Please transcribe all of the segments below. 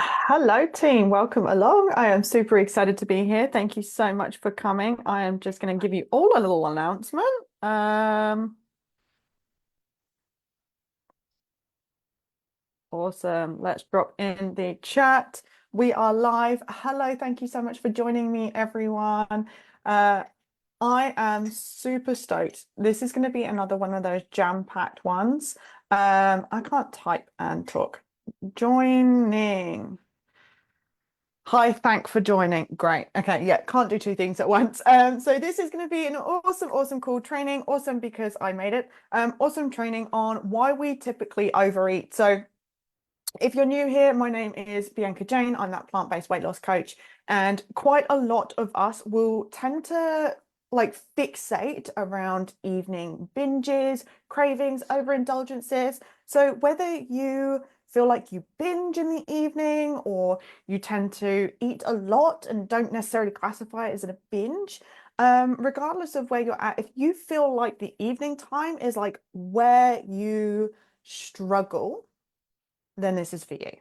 Hello, team. Welcome along. I am super excited to be here. Thank you so much for coming. I am just going to give you all a little announcement. Awesome. Let's drop in the chat. We are live. Hello. Thank you so much for joining me, everyone. I am super stoked. This is going to be another one of those jam-packed ones. I can't type and talk. Joining. Hi, thank for joining. Great. Okay, yeah, can't do two things at once. So this is going to be an awesome, cool training. Awesome because I made it. Awesome training on why we typically overeat. So if you're new here, my name is Bianca Jane. I'm that plant-based weight loss coach, and quite a lot of us will tend to like fixate around evening binges, cravings, overindulgences. So whether you feel like you binge in the evening or you tend to eat a lot and don't necessarily classify it as a binge, regardless of where you're at, if you feel like the evening time is like where you struggle, then this is for you.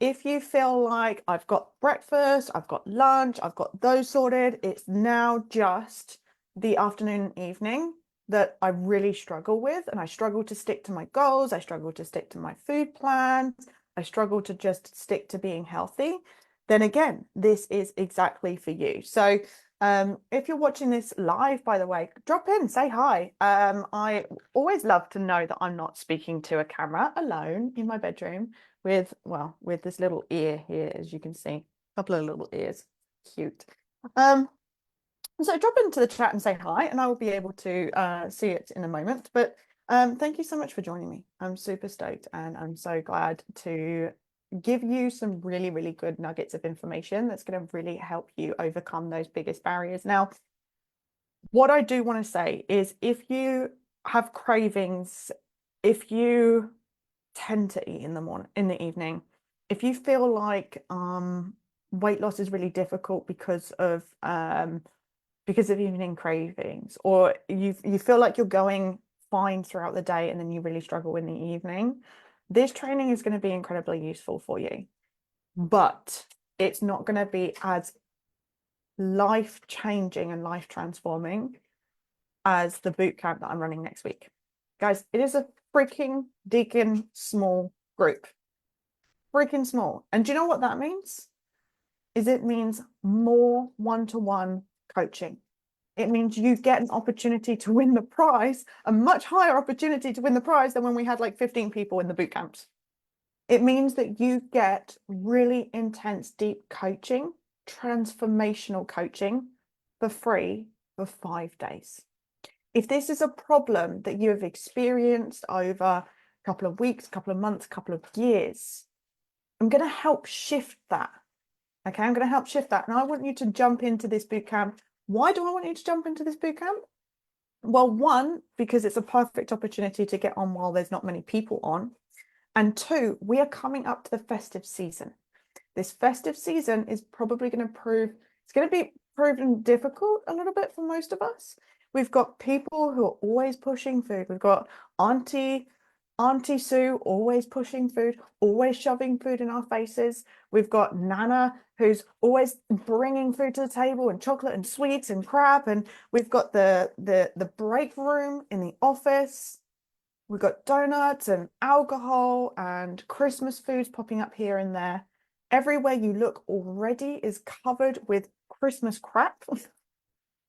If you feel like I've got breakfast, I've got lunch, I've got those sorted, it's now just the afternoon and evening that I really struggle with, and I struggle to stick to my goals, I struggle to stick to my food plans, I struggle to just stick to being healthy, then again, this is exactly for you. So if you're watching this live, by the way, drop in, say hi. I always love to know that I'm not speaking to a camera alone in my bedroom with, well, with this little ear here, as you can see, a couple of little ears. Cute. Um, so drop into the chat and say hi, and I will be able to see it in a moment. But thank you so much for joining me. I'm super stoked, and I'm so glad to give you some really good nuggets of information that's going to really help you overcome those biggest barriers. Now, what I do want to say is if you have cravings, if you tend to eat in the morning, in the evening, if you feel like weight loss is really difficult because of evening cravings, or you feel like you're going fine throughout the day and then you really struggle in the evening, this training is going to be incredibly useful for you. But it's not going to be as life-changing and life-transforming as the boot camp that I'm running next week. Guys, it is a freaking deacon small group. Freaking small. And do you know what that means? It means more one-to-one coaching. It means you get an opportunity to win the prize, a much higher opportunity to win the prize than when we had like 15 people in the boot camps. It means that you get really intense, deep coaching, transformational coaching for free for 5 days. If this is a problem that you have experienced over a couple of weeks, couple of months, couple of years, I'm going to help shift that. Okay, I'm going to help shift that. And I want you to jump into this boot camp. Why do I want you to jump into this boot camp? Well, one, because it's a perfect opportunity to get on while there's not many people on. And two, we are coming up to the festive season. This festive season is probably going to it's going to be proven difficult a little bit for most of us. We've got people who are always pushing food. We've got Auntie Sue always pushing food, always shoving food in our faces. We've got Nana who's always bringing food to the table and chocolate and sweets and crap. And we've got the break room in the office. We've got donuts and alcohol and Christmas foods popping up here and there. Everywhere you look already is covered with Christmas crap.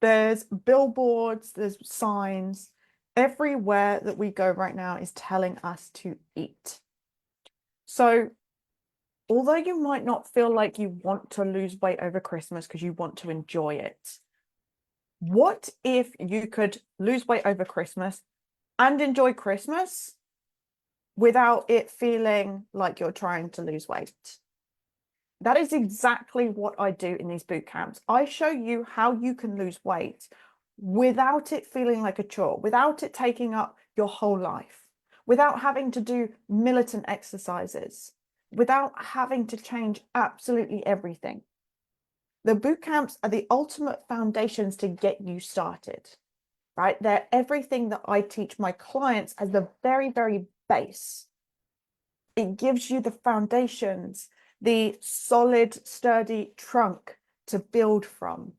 There's billboards, there's signs. Everywhere that we go right now is telling us to eat. So, although you might not feel like you want to lose weight over Christmas because you want to enjoy it, what if you could lose weight over Christmas and enjoy Christmas without it feeling like you're trying to lose weight? That is exactly what I do in these boot camps. I show you how you can lose weight without it feeling like a chore, without it taking up your whole life, without having to do militant exercises, without having to change absolutely everything. The boot camps are the ultimate foundations to get you started, right? They're everything that I teach my clients as the very base. It gives you the foundations the solid, sturdy trunk to build from.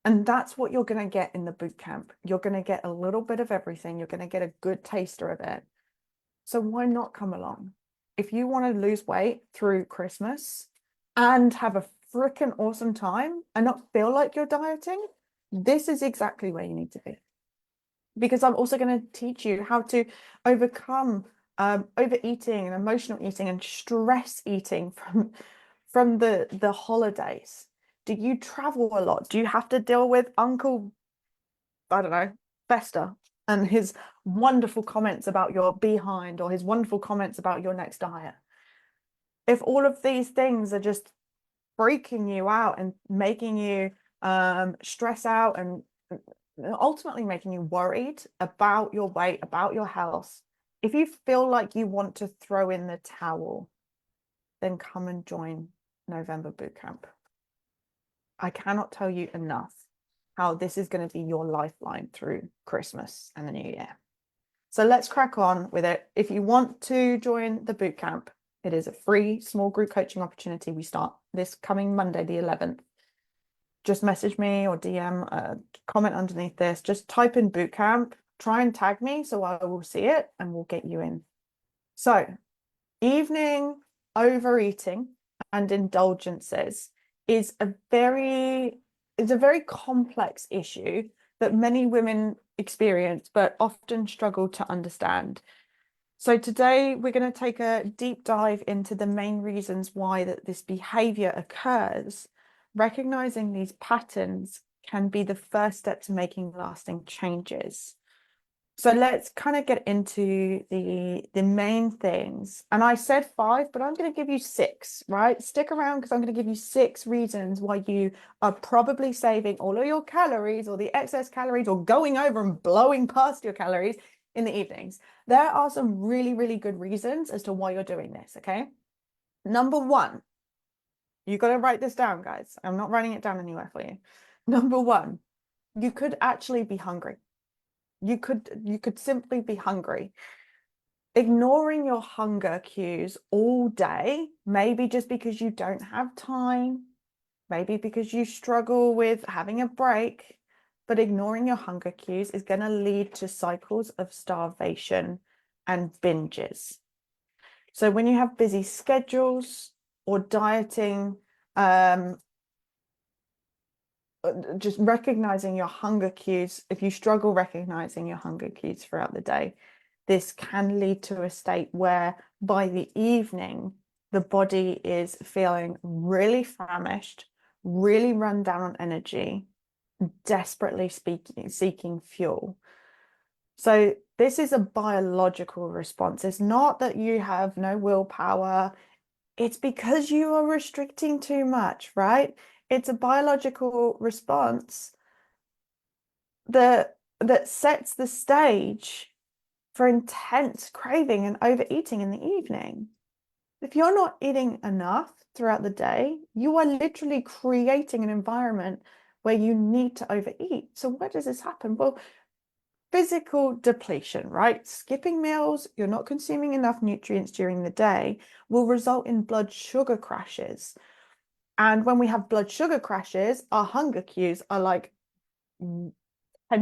And that's what you're going to get in the boot camp. You're going to get a little bit of everything. You're going to get a good taster of it. So why not come along? If you want to lose weight through Christmas and have a freaking awesome time and not feel like you're dieting, this is exactly where you need to be. Because I'm also going to teach you how to overcome overeating and emotional eating and stress eating from the holidays. Do you travel a lot? Do you have to deal with Uncle, I don't know, Fester and his wonderful comments about your behind or his wonderful comments about your next diet? If all of these things are just freaking you out and making you stress out and ultimately making you worried about your weight, about your health, if you feel like you want to throw in the towel, then come and join November Bootcamp. I cannot tell you enough how this is going to be your lifeline through Christmas and the new year. So let's crack on with it. If you want to join the bootcamp, it is a free small group coaching opportunity. We start this coming Monday, the 11th. Just message me or DM, comment underneath this. Just type in bootcamp, try and tag me so I will see it and we'll get you in. So, evening overeating and indulgences is a very complex issue that many women experience but often struggle to understand. So today we're going to take a deep dive into the main reasons why this behavior occurs. Recognizing these patterns can be the first step to making lasting changes. So let's kind of get into the main things. And I said 5, but I'm going to give you 6, right? Stick around because I'm going to give you 6 reasons why you are probably saving all of your calories or the excess calories or going over and blowing past your calories in the evenings. There are some really, really good reasons as to why you're doing this, okay? Number 1, you got to write this down, guys. I'm not writing it down anywhere for you. Number 1, you could actually be hungry. You could simply be hungry. Ignoring your hunger cues all day, maybe just because you don't have time, maybe because you struggle with having a break, but ignoring your hunger cues is going to lead to cycles of starvation and binges. So when you have busy schedules or dieting, just recognizing your hunger cues, if you struggle recognizing your hunger cues throughout the day, this can lead to a state where by the evening, the body is feeling really famished, really run down on energy, desperately seeking fuel. So this is a biological response. It's not that you have no willpower. It's because you are restricting too much, right? It's a biological response that sets the stage for intense craving and overeating in the evening. If you're not eating enough throughout the day, you are literally creating an environment where you need to overeat. So where does this happen? Well, physical depletion, right? Skipping meals, you're not consuming enough nutrients during the day, will result in blood sugar crashes. And when we have blood sugar crashes, our hunger cues are like 10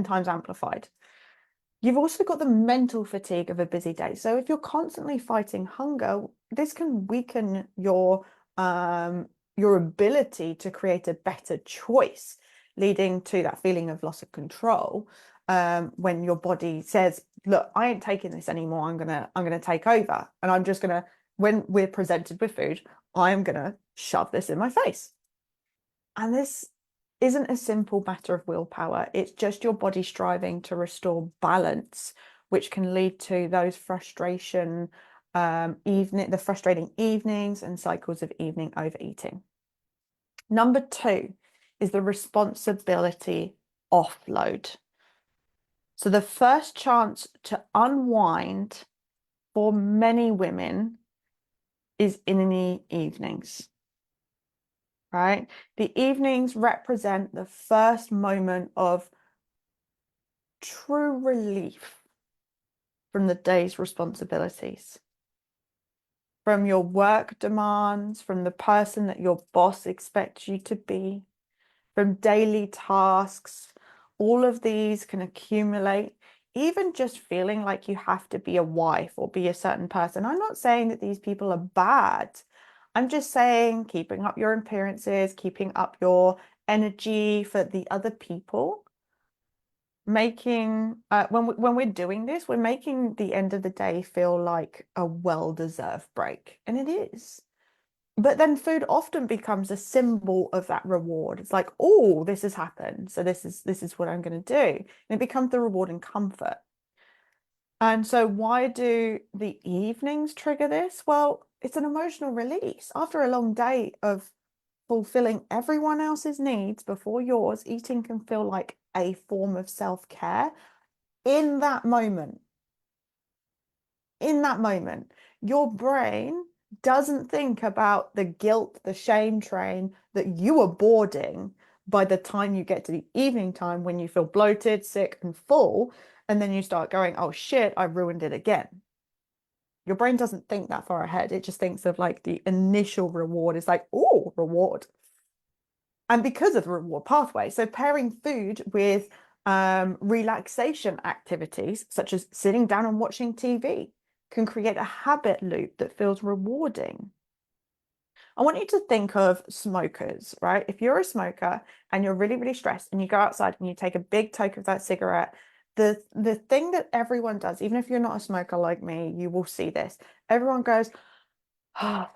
times amplified. You've also got the mental fatigue of a busy day. So if you're constantly fighting hunger, this can weaken your ability to create a better choice, leading to that feeling of loss of control. When your body says, look, I ain't taking this anymore, I'm gonna take over. And I'm just gonna, when we're presented with food, I'm gonna shove this in my face. And this isn't a simple matter of willpower. It's just your body striving to restore balance, which can lead to those the frustrating evenings and cycles of evening overeating. Number 2 is the responsibility offload. So the first chance to unwind for many women is in the evenings. Right? The evenings represent the first moment of true relief from the day's responsibilities. from your work demands, from the person that your boss expects you to be, from daily tasks. All of these can accumulate. Even just feeling like you have to be a wife or be a certain person. I'm not saying that these people are bad. I'm just saying keeping up your appearances, keeping up your energy for the other people, making when we're doing this, we're making the end of the day feel like a well-deserved break, and it is. But then food often becomes a symbol of that reward. It's like, oh, this has happened, so this is what I'm going to do, and it becomes the reward and comfort. And so why do the evenings trigger this? Well, it's an emotional release after a long day of fulfilling everyone else's needs before yours. Eating can feel like a form of self-care in that moment. In that moment, your brain doesn't think about the guilt, the shame train that you are boarding by the time you get to the evening time when you feel bloated, sick, and full. And then you start going, oh shit, I ruined it again. Your brain doesn't think that far ahead. It just thinks of like the initial reward. It's like, oh, reward. And because of the reward pathway, so pairing food with relaxation activities, such as sitting down and watching TV, can create a habit loop that feels rewarding. I want you to think of smokers, right? If you're a smoker and you're really, really stressed and you go outside and you take a big toke of that cigarette, the thing that everyone does, even if you're not a smoker like me, you will see this. Everyone goes, ah,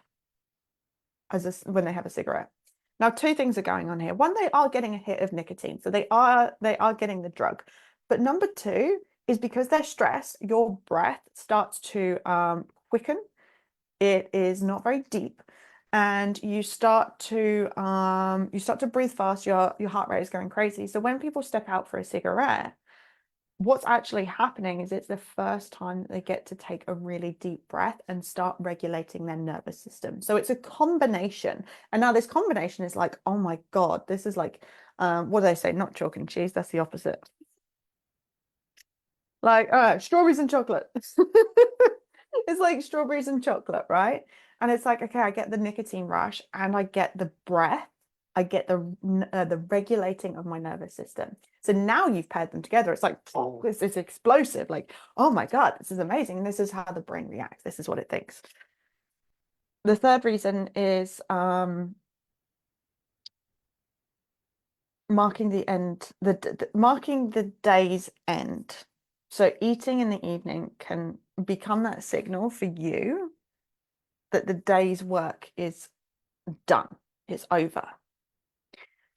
when they have a cigarette. Now, two things are going on here. One, they are getting a hit of nicotine, so they are getting the drug. But number two is because they're stressed, your breath starts to quicken. It is not very deep, and you start to breathe fast. Your heart rate is going crazy. So when people step out for a cigarette, what's actually happening is it's the first time that they get to take a really deep breath and start regulating their nervous system. So it's a combination. And now this combination is like, oh my God, this is like, what do they say? Not chalk and cheese. That's the opposite. Like, strawberries and chocolate. It's like strawberries and chocolate, right? And it's like, okay, I get the nicotine rush and I get the breath. I get the regulating of my nervous system. So now you've paired them together. It's like, oh, this is explosive. Like, oh my God, this is amazing. And this is how the brain reacts. This is what it thinks. The third reason is marking the end, marking the day's end. So eating in the evening can become that signal for you that the day's work is done, it's over.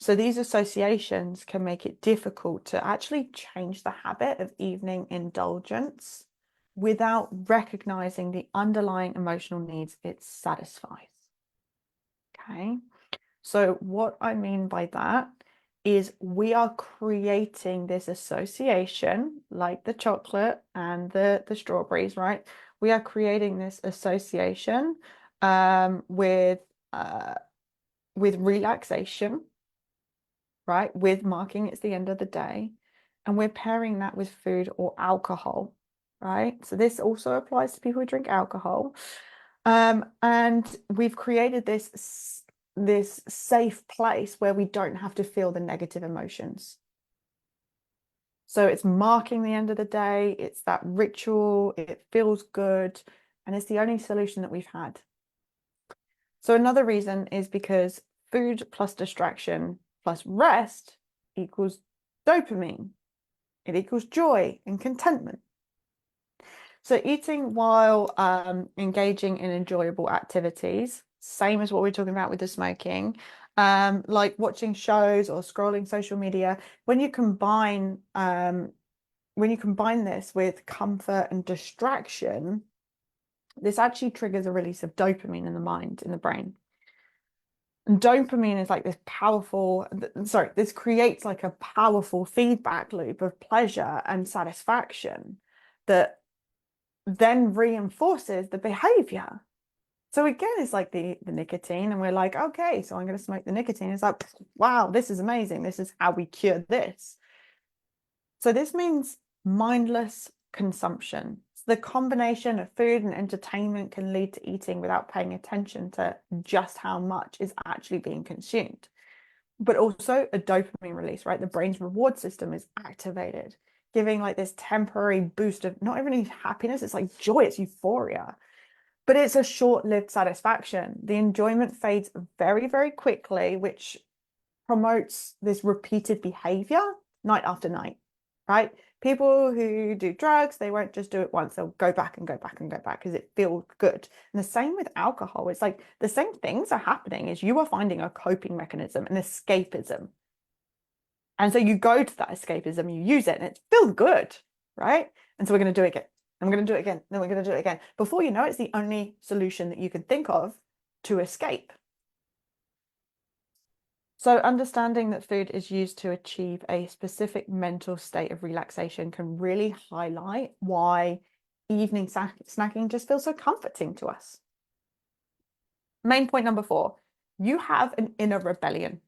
So these associations can make it difficult to actually change the habit of evening indulgence without recognizing the underlying emotional needs it satisfies. Okay, so what I mean by that is we are creating this association, like the chocolate and the strawberries, right? We are creating this association with relaxation, right? With marking it's the end of the day, and we're pairing that with food or alcohol, right? So this also applies to people who drink alcohol. And we've created this safe place where we don't have to feel the negative emotions. So it's marking the end of the day, it's that ritual, it feels good, and it's the only solution that we've had. So another reason is because food plus distraction plus rest equals dopamine. It equals joy and contentment. So eating while engaging in enjoyable activities, same as what we're talking about with the smoking, like watching shows or scrolling social media, when you combine this with comfort and distraction, this actually triggers a release of dopamine in the mind, in the brain. And dopamine is like this powerful, sorry, this creates like a powerful feedback loop of pleasure and satisfaction that then reinforces the behavior. So again, it's like the nicotine, and we're like, okay, so I'm going to smoke the nicotine. It's like, wow, this is amazing. This is how we cure this. So this means mindless consumption. the combination of food and entertainment can lead to eating without paying attention to just how much is actually being consumed. But also a dopamine release, right? The brain's reward system is activated, giving like this temporary boost of not even happiness, it's like joy, it's euphoria. But it's a short-lived satisfaction. The enjoyment fades very, very quickly, which promotes this repeated behavior night after night, right? People who do drugs, they won't just do it once. They'll go back and go back and go back because it feels good. And the same with alcohol. It's like the same things are happening is you are finding a coping mechanism, an escapism. And so you go to that escapism, you use it, and it feels good, right? And so we're going to do it again. And we're going to do it again. Then we're going to do it again. Before you know it, it's the only solution that you can think of to escape. So understanding that food is used to achieve a specific mental state of relaxation can really highlight why evening snacking just feels so comforting to us. Main point number 4, you have an inner rebellion.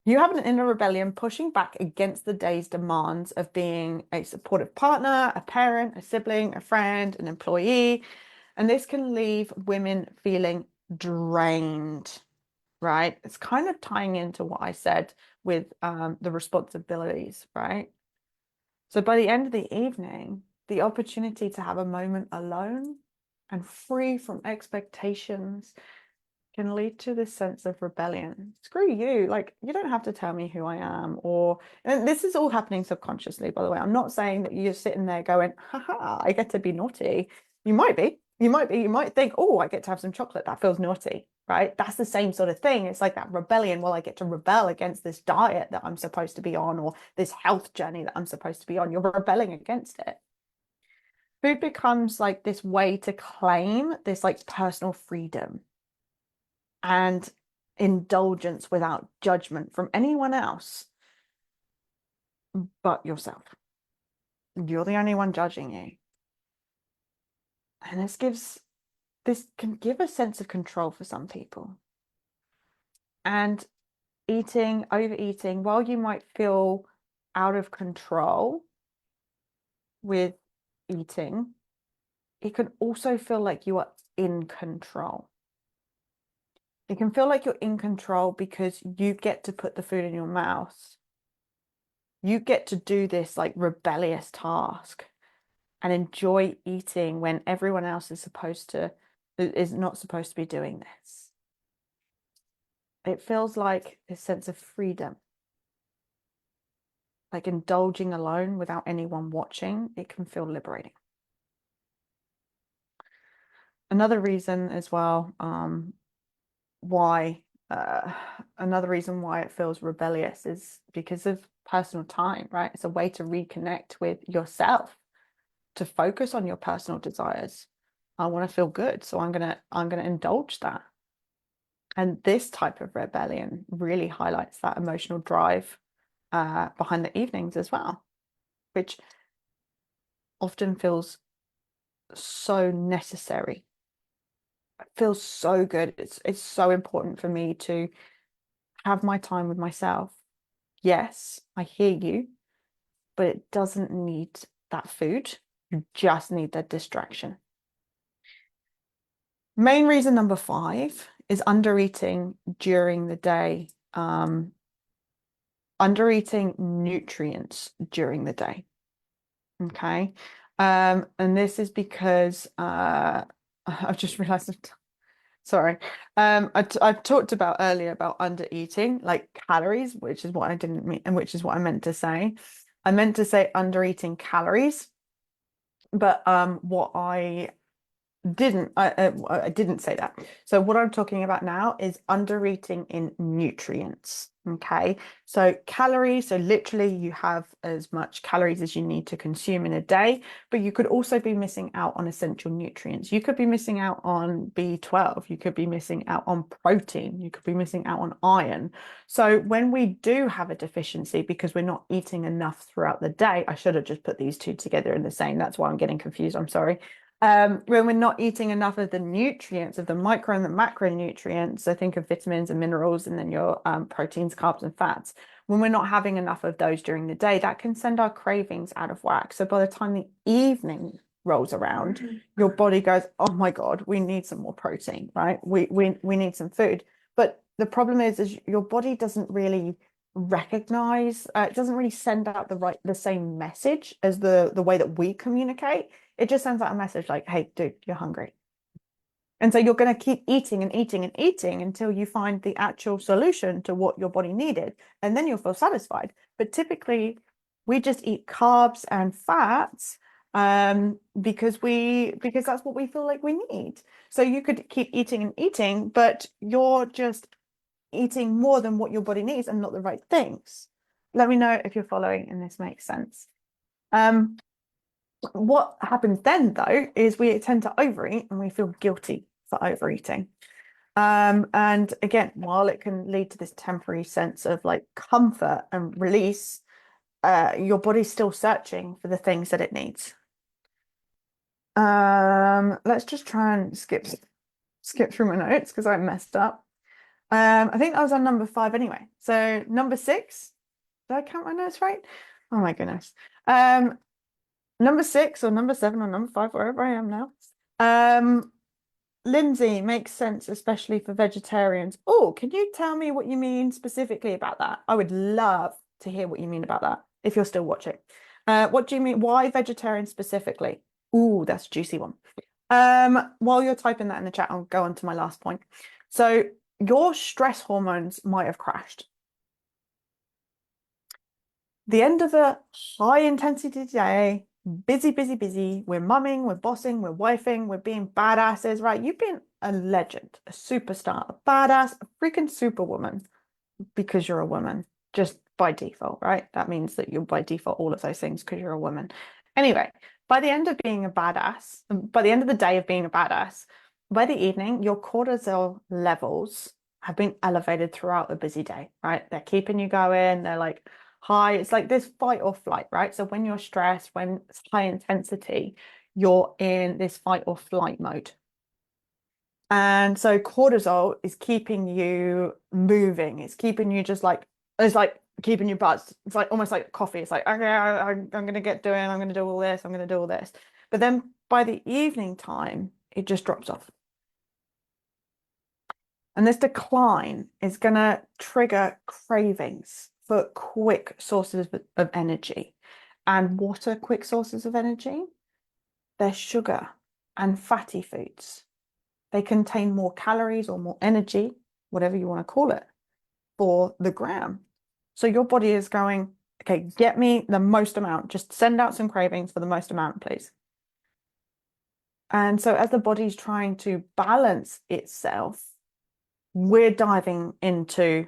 You have an inner rebellion pushing back against the day's demands of being a supportive partner, a parent, a sibling, a friend, an employee. And this can leave women feeling drained, right? It's kind of tying into what I said with the responsibilities, right? So by the end of the evening, the opportunity to have a moment alone and free from expectations can lead to this sense of rebellion. Screw you. Like, you don't have to tell me who I am. And this is all happening subconsciously, by the way. I'm not saying that you're sitting there going, haha, I get to be naughty. You might be. You might think, oh, I get to have some chocolate. That feels naughty, right? That's the same sort of thing. It's like that rebellion. Well, I get to rebel against this diet that I'm supposed to be on, or this health journey that I'm supposed to be on. You're rebelling against it. Food becomes like this way to claim this like personal freedom and indulgence without judgment from anyone else but yourself. You're the only one judging you. And this can give a sense of control for some people. And overeating, while you might feel out of control with eating, it can also feel like you are in control. It can feel like you're in control because you get to put the food in your mouth. You get to do this like rebellious task and enjoy eating when everyone else is not supposed to be doing this. It feels like a sense of freedom. Like indulging alone without anyone watching, it can feel liberating. Another reason as well, another reason why it feels rebellious is because of personal time, right? It's a way to reconnect with yourself, to focus on your personal desires. I want to feel good, so I'm gonna indulge that. And this type of rebellion really highlights that emotional drive behind the evenings as well, which often feels so necessary. It feels so good. It's so important for me to have my time with myself. Yes, I hear you, but it doesn't need that food. You just need that distraction. Main reason number 5 is undereating during the day. Undereating nutrients during the day. Okay. And this is because I've just realized, sorry. I've talked about earlier about undereating, like calories, which is what I didn't mean, and which is what I meant to say. I meant to say undereating calories, but what I didn't say that. So what I'm talking about now is undereating in nutrients. Okay, so calories, so literally you have as much calories as you need to consume in a day, but you could also be missing out on essential nutrients. You could be missing out on B12, you could be missing out on protein, you could be missing out on iron. So when we do have a deficiency because we're not eating enough throughout the day, I should have just put these two together in the same, that's why I'm getting confused, I'm sorry. When we're not eating enough of the nutrients, of the micro and the macronutrients, so think of vitamins and minerals and then your proteins, carbs and fats. When we're not having enough of those during the day, that can send our cravings out of whack. So by the time the evening rolls around, your body goes, oh my God, we need some more protein, right? We need some food. But the problem is your body doesn't really recognize, it doesn't really send out the same message as the way that we communicate. It just sends out a message like, hey, dude, you're hungry. And so you're going to keep eating and eating and eating until you find the actual solution to what your body needed. And then you'll feel satisfied. But typically, we just eat carbs and fats because that's what we feel like we need. So you could keep eating and eating, but you're just eating more than what your body needs and not the right things. Let me know if you're following and this makes sense. What happens then, though, is we tend to overeat and we feel guilty for overeating. And again, while it can lead to this temporary sense of like comfort and release, your body's still searching for the things that it needs. Let's just try and skip through my notes because I messed up. I think I was on number 5 anyway. So number 6, did I count my notes right? Oh my goodness. Number 6 or number 7 or number 5, wherever I am now. Lindsay, makes sense, especially for vegetarians. Oh, can you tell me what you mean specifically about that? I would love to hear what you mean about that if you're still watching. What do you mean? Why vegetarian specifically? Ooh, that's a juicy one. While you're typing that in the chat, I'll go on to my last point. So your stress hormones might have crashed. The end of a high intensity day, busy, busy, busy. We're mumming, we're bossing, we're wifing, we're being badasses, right? You've been a legend, a superstar, a badass, a freaking superwoman because you're a woman, just by default, right? That means that you're by default all of those things because you're a woman. Anyway, by the end of being a badass, by the end of the day of being a badass, by the evening, your cortisol levels have been elevated throughout the busy day, right? They're keeping you going. They're like high. It's like this fight or flight, right? So when you're stressed, when it's high intensity, you're in this fight or flight mode. And so cortisol is keeping you moving. It's keeping you just like, it's like keeping you buzzed. It's like almost like coffee. It's like, okay, I'm going to get doing, I'm going to do all this, I'm going to do all this. But then by the evening time, it just drops off. And this decline is going to trigger cravings for quick sources of energy. And what are quick sources of energy? They're sugar and fatty foods. They contain more calories or more energy, whatever you want to call it, for the gram. So your body is going, okay, get me the most amount. Just send out some cravings for the most amount, please. And so as the body's trying to balance itself, we're diving into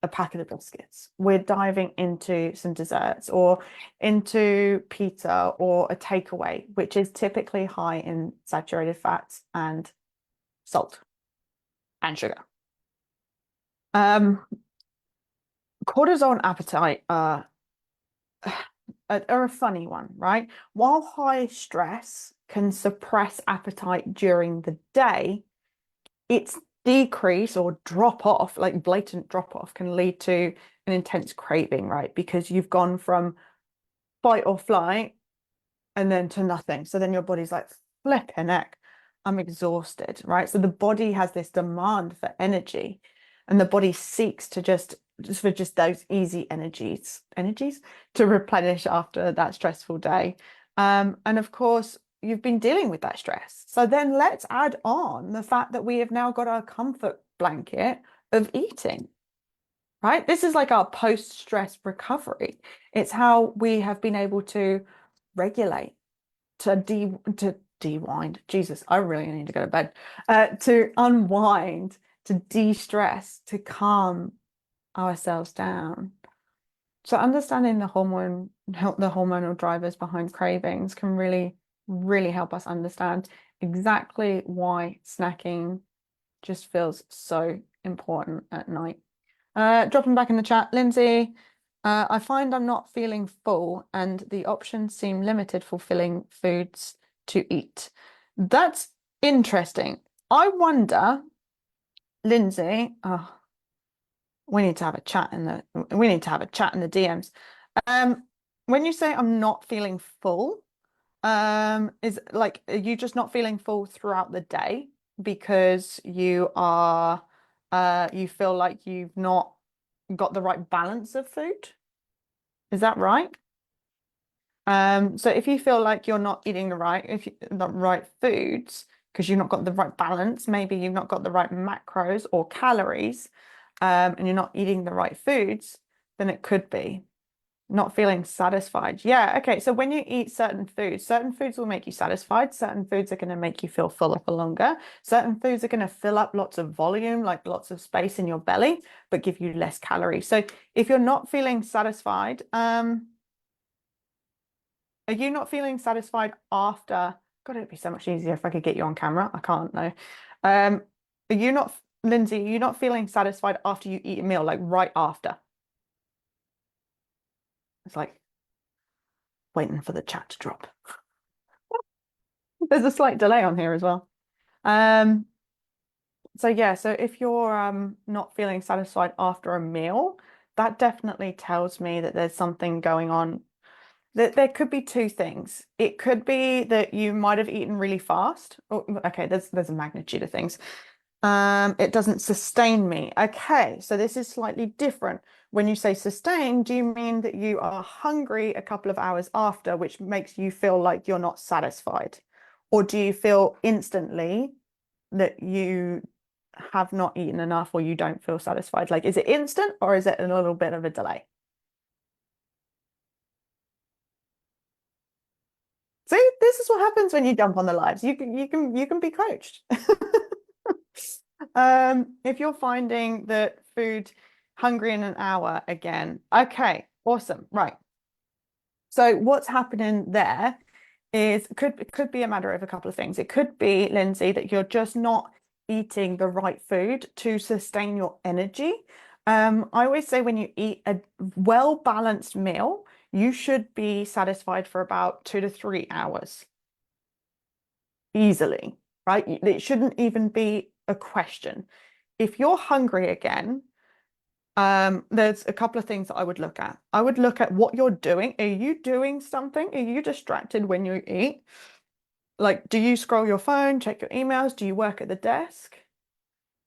a packet of biscuits. We're diving into some desserts or into pizza or a takeaway, which is typically high in saturated fats and salt and sugar. Cortisol and appetite are a funny one, right? While high stress can suppress appetite during the day, its decrease or drop off, like blatant drop off, can lead to an intense craving, right? Because you've gone from fight or flight and then to nothing. So then your body's like, flipping heck, I'm exhausted, right? So the body has this demand for energy, and the body seeks to just for those easy energies to replenish after that stressful day. And of course, you've been dealing with that stress. So then let's add on the fact that we have now got our comfort blanket of eating, right? This is like our post-stress recovery. It's how we have been able to regulate, to de-wind. Jesus, I really need to go to bed. To unwind, to de-stress, to calm ourselves down. So understanding the hormonal drivers behind cravings can really, really help us understand exactly why snacking just feels so important at night. Dropping back in the chat, Lindsay, I find I'm not feeling full and the options seem limited for filling foods to eat. That's interesting. I wonder, Lindsay, we need to have a chat in the DMs. When you say I'm not feeling full, Is like, are you just not feeling full throughout the day because you feel like you've not got the right balance of food? Is that right? So if you feel like you're not eating the right foods because you've not got the right balance, maybe you've not got the right macros or calories, and you're not eating the right foods, then it could be not feeling satisfied. Yeah, okay. So when you eat certain foods will make you satisfied. Certain foods are going to make you feel fuller for longer. Certain foods are going to fill up lots of volume, like lots of space in your belly, but give you less calories. So if you're not feeling satisfied, are you not feeling satisfied after? God, it'd be so much easier if I could get you on camera. I can't know. Are you not, Lindsay, are you not feeling satisfied after you eat a meal, like right after? It's like waiting for the chat to drop. There's a slight delay on here as well. Um, so yeah, so if you're not feeling satisfied after a meal, that definitely tells me that there's something going on. That there could be two things. It could be that you might have eaten really fast. Oh, okay, there's a magnitude of things. It doesn't sustain me. Okay, so this is slightly different. When you say sustain, do you mean that you are hungry a couple of hours after, which makes you feel like you're not satisfied? Or do you feel instantly that you have not eaten enough or you don't feel satisfied? Like, is it instant or is it a little bit of a delay? See, this is what happens when you jump on the lives. You can be coached. If you're finding that food hungry in an hour again, okay, awesome. Right. So what's happening there is could be a matter of a couple of things. It could be, Lindsay, that you're just not eating the right food to sustain your energy. I always say when you eat a well-balanced meal, you should be satisfied for about 2 to 3 hours easily, right? It shouldn't even be a question. If you're hungry again, there's a couple of things that I would look at. I would look at what you're doing. Are you doing something? Are you distracted when you eat? Like, do you scroll your phone, check your emails? Do you work at the desk?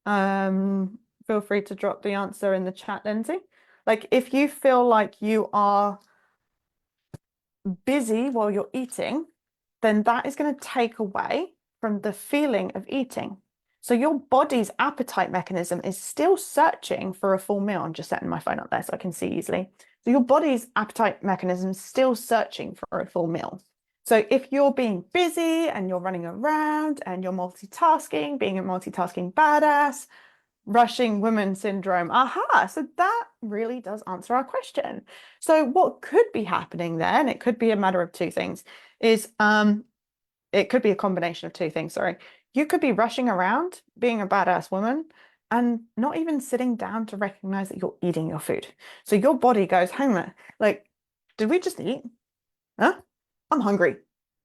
Feel free to drop the answer in the chat, Lindsay. Like, if you feel like you are busy while you're eating, then that is going to take away from the feeling of eating. So your body's appetite mechanism is still searching for a full meal. I'm just setting my phone up there so I can see easily. So your body's appetite mechanism is still searching for a full meal. So if you're being busy and you're running around and you're multitasking, being a multitasking badass, rushing woman syndrome. Aha, so that really does answer our question. So what could be happening there, and it could be a matter of two things, is it could be a combination of two things, sorry. You could be rushing around being a badass woman and not even sitting down to recognize that you're eating your food. So your body goes, hang on, like, did we just eat? Huh? I'm hungry.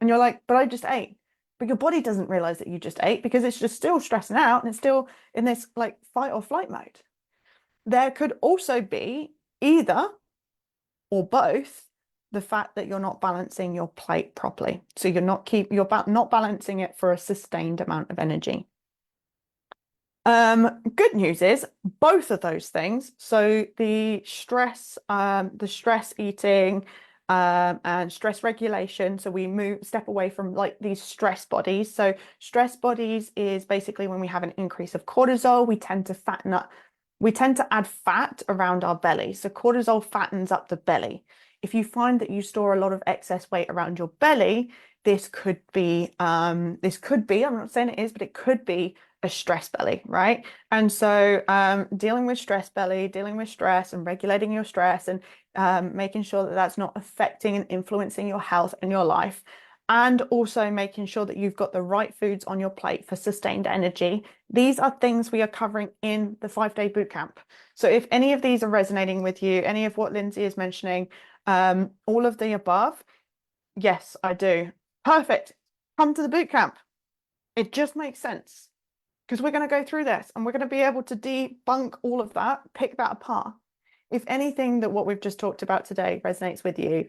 And you're like, but I just ate. But your body doesn't realize that you just ate because it's just still stressing out and it's still in this like fight or flight mode. There could also be either or both the fact that you're not balancing your plate properly. So you're not balancing it for a sustained amount of energy. Good news is both of those things. So the stress eating, and stress regulation. So we step away from like these stress bodies. So stress bodies is basically when we have an increase of cortisol, we tend to fatten up. We tend to add fat around our belly. So cortisol fattens up the belly. If you find that you store a lot of excess weight around your belly, I'm not saying it is, but it could be a stress belly, right? And so dealing with stress belly, dealing with stress and regulating your stress and making sure that that's not affecting and influencing your health and your life. And also making sure that you've got the right foods on your plate for sustained energy. These are things we are covering in the 5-day boot camp. So if any of these are resonating with you, any of what Lindsay is mentioning, all of the above, yes, I do. Perfect. Come to the boot camp. It just makes sense because we're going to go through this and we're going to be able to debunk all of that, pick that apart. If anything that what we've just talked about today resonates with you,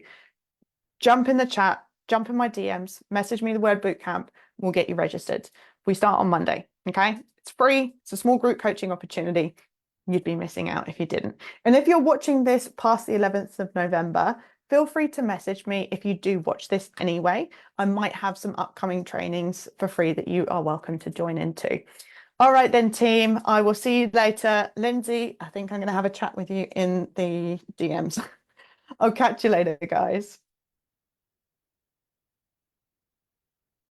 jump in the chat, jump in my DMs, message me the word bootcamp, we'll get you registered. We start on Monday, okay? It's free. It's a small group coaching opportunity. You'd be missing out if you didn't. And if you're watching this past the 11th of November, feel free to message me if you do watch this anyway. I might have some upcoming trainings for free that you are welcome to join into. All right then, team. I will see you later. Lindsay, I think I'm going to have a chat with you in the DMs. I'll catch you later, guys.